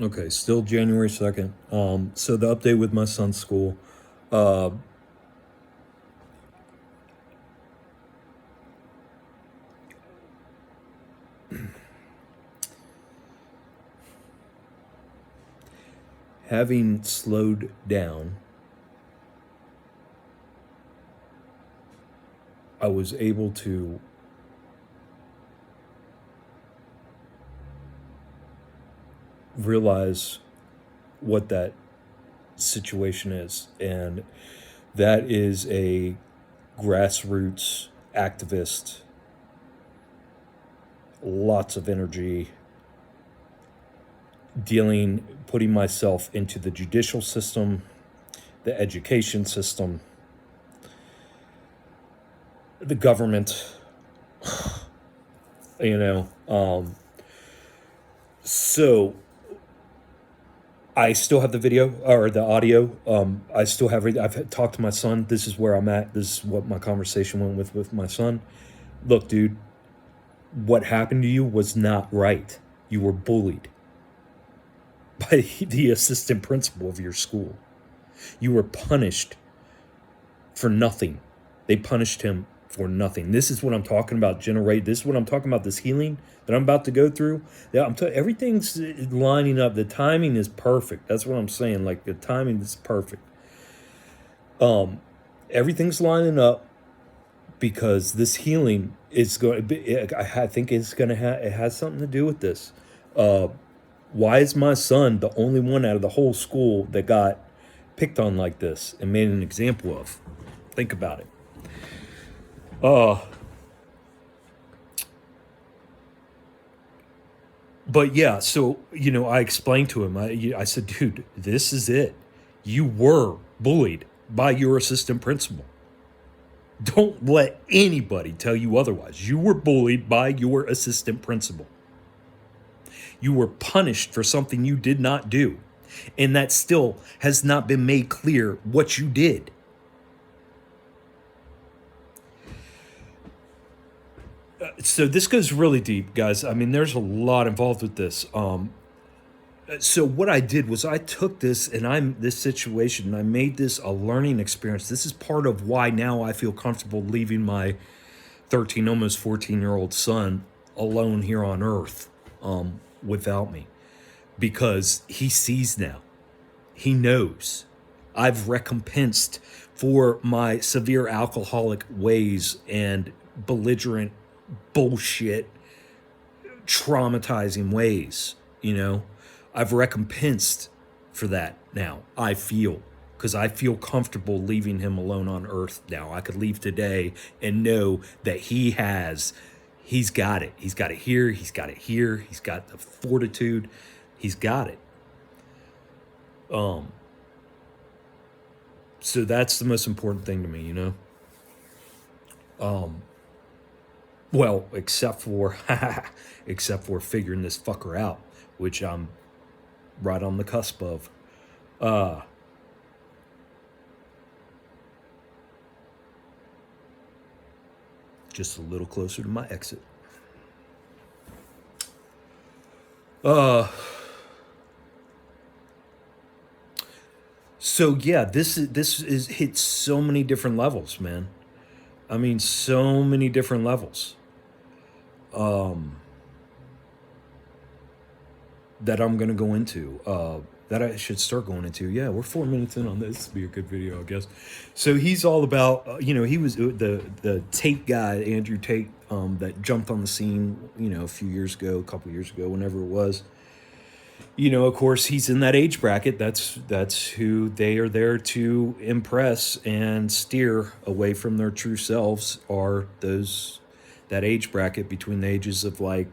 Okay, still January 2nd. So the update with my son's school. Uh, Having slowed down, I was able to realize what that situation is. And that is a grassroots activist, lots of energy, putting myself into the judicial system, the education system, the government, you know. So I still have the video or the audio. I still have. I've talked to my son. This is where I'm at. This is what my conversation went with my son. Look, dude, what happened to you was not right. You were bullied by the assistant principal of your school. You were punished for nothing. They punished him for nothing. This is what I'm talking about. This is what I'm talking about. This healing that I'm about to go through. Yeah, everything's lining up. The timing is perfect. That's what I'm saying. Like the timing is perfect. Everything's lining up because this healing is going to be. I think it's going to have. It has something to do with this. Why is my son the only one out of the whole school that got picked on like this and made an example of? Think about it. But yeah, so I explained to him. I said, dude, this is it. You were bullied by your assistant principal. Don't let anybody tell you otherwise. You were bullied by your assistant principal. You were punished for something you did not do. And that still has not been made clear what you did. So this goes really deep, guys. I mean, there's a lot involved with this. So what I did was I took this situation and I made this a learning experience. This is part of why now I feel comfortable leaving my 13, almost 14-year-old son alone here on earth without me, because he sees now. He knows. I've recompensed for my severe alcoholic ways and belligerent bullshit traumatizing ways. I've recompensed for that now. I feel, because I feel comfortable leaving him alone on earth now. I could leave today and know that he's got it. He's got it here. He's got it here. He's got the fortitude. He's got it. So that's the most important thing to me. Well, except for figuring this fucker out, which I'm right on the cusp of. Just a little closer to my exit. So yeah, this is hits so many different levels, man. I mean, so many different levels. That I'm gonna go into. That I should start going into. Yeah, we're 4 minutes in on this. This would be a good video, I guess. So he's all about, he was the Tate guy, Andrew Tate, that jumped on the scene, a few years ago, a couple years ago, whenever it was. Of course, he's in that age bracket. That's who they are there to impress and steer away from their true selves. Are that age bracket between the ages of 8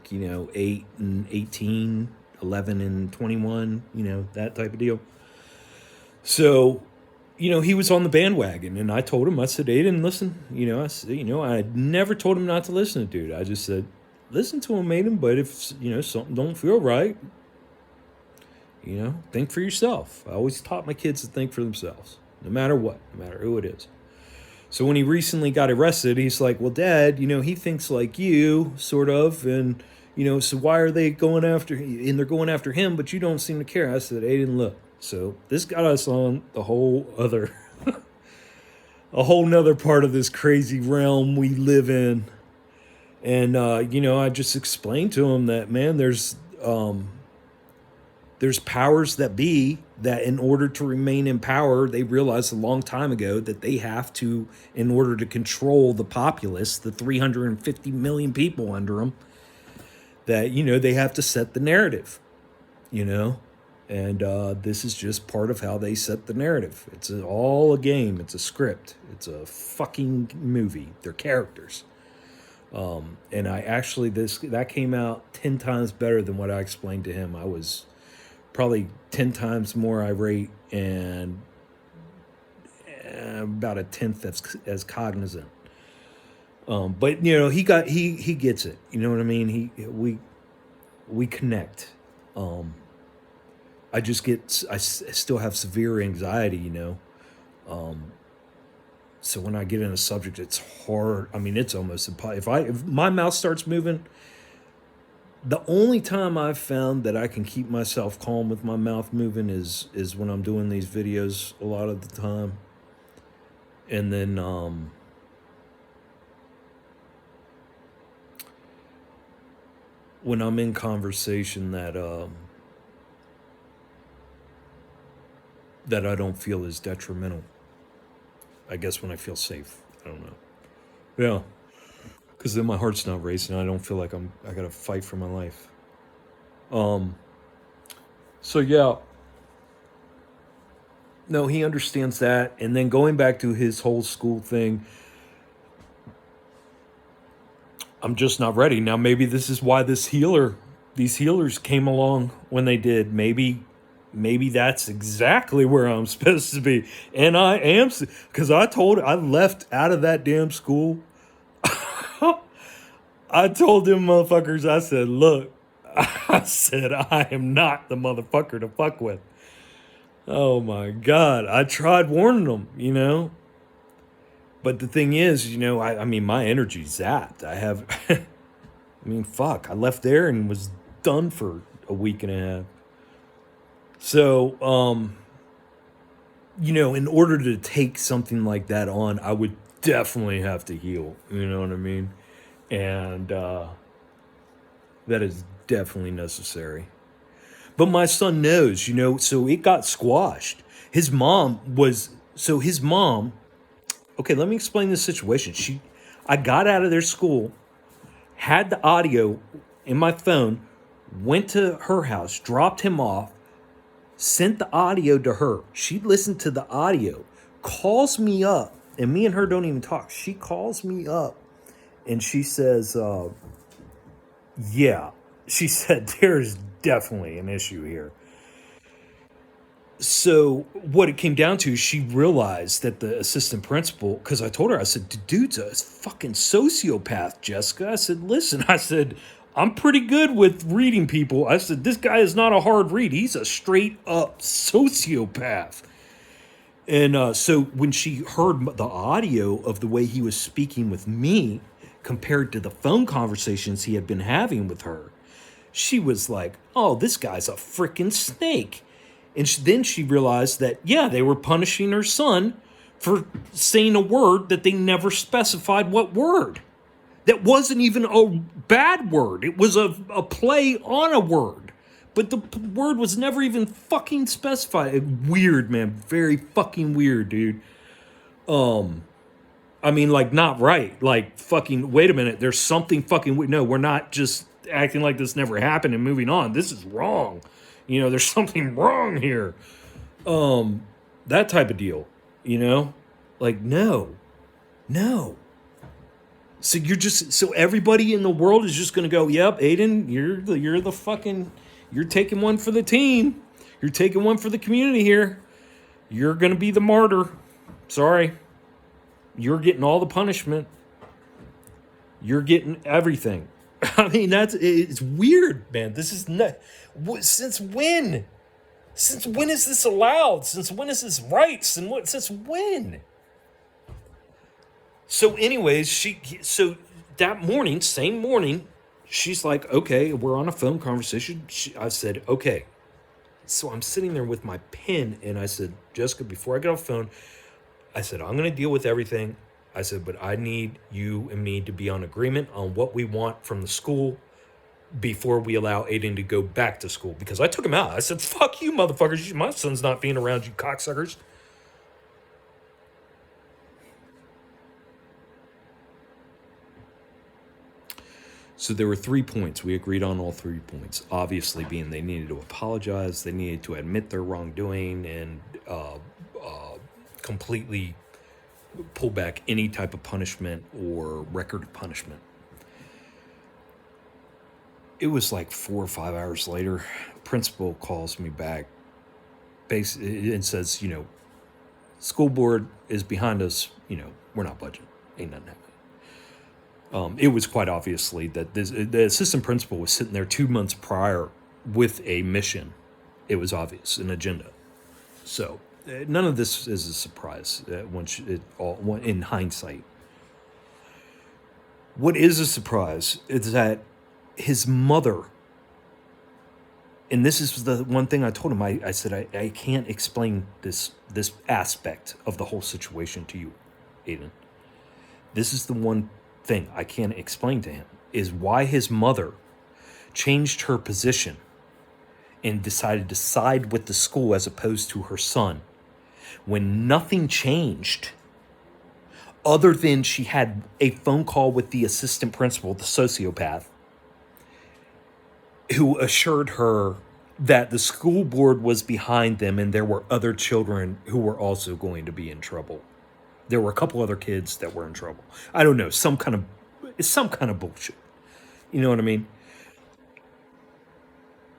and 18, 11 and 21, that type of deal. So, he was on the bandwagon, and I told him, I said, he didn't listen. I never told him not to listen to dude. I just said, listen to him, mate, but if, something don't feel right, think for yourself. I always taught my kids to think for themselves, no matter what, no matter who it is. So when he recently got arrested, he's like, well, Dad, he thinks like you, sort of, and, So why are they going after him? And they're going after him, but you don't seem to care. I said, Aiden, look. So this got us on the whole other, a whole nother part of this crazy realm we live in. And, I just explained to him that, man, there's powers that be that in order to remain in power, they realized a long time ago that they have to, in order to control the populace, the 350 million people under them, that, they have to set the narrative, And this is just part of how they set the narrative. It's all a game. It's a script. It's a fucking movie. They're characters. And I actually, that came out 10 times better than what I explained to him. I was probably 10 times more irate and about a tenth as cognizant. But he gets it. You know what I mean? We connect. I still have severe anxiety, So when I get in a subject, it's hard. I mean, it's almost impossible. If my mouth starts moving, the only time I've found that I can keep myself calm with my mouth moving is when I'm doing these videos a lot of the time. And then when I'm in conversation that I don't feel is detrimental. I guess when I feel safe. I don't know. Yeah. Because then my heart's not racing. I don't feel like I gotta fight for my life. So yeah. No, he understands that. And then going back to his whole school thing, I'm just not ready. Now maybe this is why these healers came along when they did. Maybe that's exactly where I'm supposed to be. And I am, because I left out of that damn school. I told them motherfuckers, I said, look, I am not the motherfucker to fuck with. Oh my God. I tried warning them, But the thing is, I mean, my energy's zapped. Fuck. I left there and was done for a week and a half. So, in order to take something like that on, I would definitely have to heal. You know what I mean? And that is definitely necessary. But my son knows, so it got squashed. His mom, okay, let me explain the situation. I got out of their school, had the audio in my phone, went to her house, dropped him off, sent the audio to her. She listened to the audio, calls me up, and me and her don't even talk. She calls me up and she says, yeah, she said, there's definitely an issue here. So what it came down to, she realized that the assistant principal, because I told her, I said, dude's a fucking sociopath, Jessica. I said, listen, I'm pretty good with reading people. I said, this guy is not a hard read. He's a straight up sociopath. And so when she heard the audio of the way he was speaking with me compared to the phone conversations he had been having with her, she was like, oh, this guy's a freaking snake. And then she realized that, yeah, they were punishing her son for saying a word that they never specified what word. That wasn't even a bad word. It was a play on a word. But the word was never even fucking specified. Weird, man. Very fucking weird, dude. I mean, like, not right. Like, fucking, wait a minute. There's something fucking weird. No, we're not just acting like this never happened and moving on. This is wrong. There's something wrong here. That type of deal, Like, no. So everybody in the world is just going to go, yep, Aiden, you're taking one for the team. You're taking one for the community here. You're going to be the martyr. Sorry. You're getting all the punishment. You're getting everything. I mean, it's weird, man. This is not, since when? Since when is this allowed? Since when is this rights? Since when? So anyways, so that morning, same morning, She's like, okay, we're on a phone conversation. I said, okay. So I'm sitting there with my pen, and I said, Jessica, before I get off the phone, I said, I'm going to deal with everything. I said, but I need you and me to be on agreement on what we want from the school before we allow Aiden to go back to school. Because I took him out. I said, fuck you, motherfuckers. My son's not being around you cocksuckers. So there were 3 points. We agreed on all 3 points. Obviously, being they needed to apologize, they needed to admit their wrongdoing, and completely pull back any type of punishment or record of punishment. It was like 4 or 5 hours later. Principal calls me back and says, school board is behind us. We're not budging. Ain't nothing happening. It was quite obviously that the assistant principal was sitting there 2 months prior with a mission. It was obvious, an agenda. So none of this is a surprise in hindsight. What is a surprise is that his mother, and this is the one thing I told him, I said, I can't explain this aspect of the whole situation to you, Aiden. This is the one thing I can't explain to him, is why his mother changed her position and decided to side with the school as opposed to her son when nothing changed other than she had a phone call with the assistant principal, the sociopath, who assured her that the school board was behind them and there were other children who were also going to be in trouble. There were a couple other kids that were in trouble. I don't know, some kind of bullshit. You know what I mean?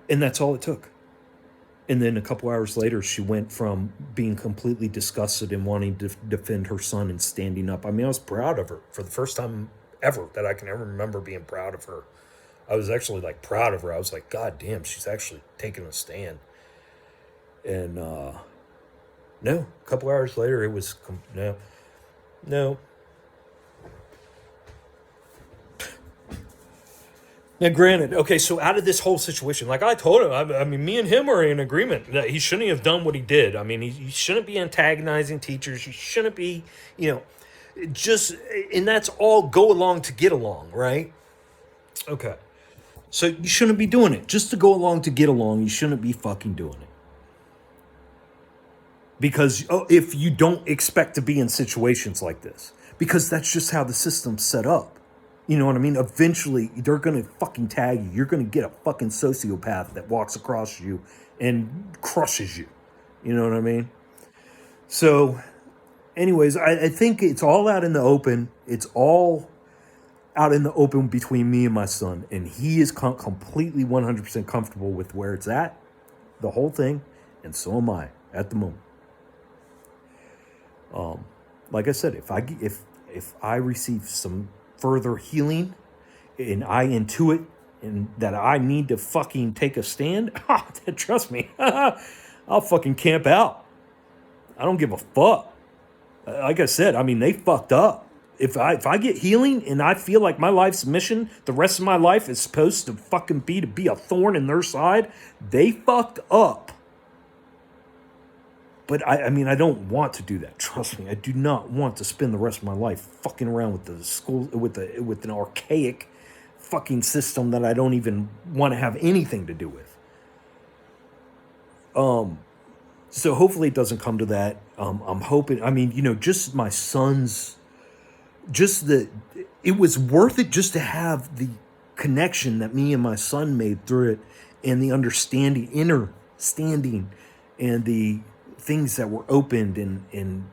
And that's all it took. And then a couple hours later, she went from being completely disgusted and wanting to defend her son and standing up. I mean, I was proud of her for the first time ever that I can ever remember being proud of her. I was actually proud of her. I was like, God damn, she's actually taking a stand. And no, a couple hours later, it was no. Now, granted, okay, so out of this whole situation, like I told him, I mean, me and him are in agreement that he shouldn't have done what he did. I mean, he shouldn't be antagonizing teachers. He shouldn't be, just, and that's all go along to get along, right? Okay. So you shouldn't be doing it. Just to go along to get along, you shouldn't be fucking doing it. Because if you don't expect to be in situations like this, because that's just how the system's set up. You know what I mean? Eventually, they're going to fucking tag you. You're going to get a fucking sociopath that walks across you and crushes you. You know what I mean? So, anyways, I think it's all out in the open. It's all out in the open between me and my son. And he is completely 100% comfortable with where it's at, the whole thing. And so am I at the moment. Like I said, if I receive some further healing and I intuit and that I need to fucking take a stand, trust me, I'll fucking camp out. I don't give a fuck. Like I said, I mean, they fucked up. If I get healing and I feel like my life's mission, the rest of my life is supposed to fucking be a thorn in their side, they fucked up. But I mean, I don't want to do that. Trust me, I do not want to spend the rest of my life fucking around with the school, with an archaic fucking system that I don't even want to have anything to do with. So hopefully it doesn't come to that. I'm hoping. I mean, just my son's, it was worth it just to have the connection that me and my son made through it, and the inner standing, and the things that were opened and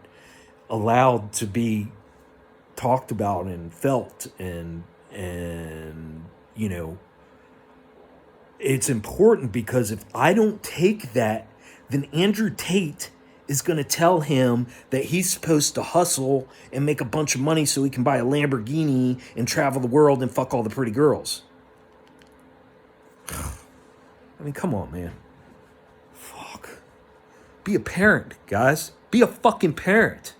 allowed to be talked about and felt, and it's important, because if I don't take that, then Andrew Tate is going to tell him that he's supposed to hustle and make a bunch of money so he can buy a Lamborghini and travel the world and fuck all the pretty girls. I mean, come on, man. Be a parent, guys. Be a fucking parent.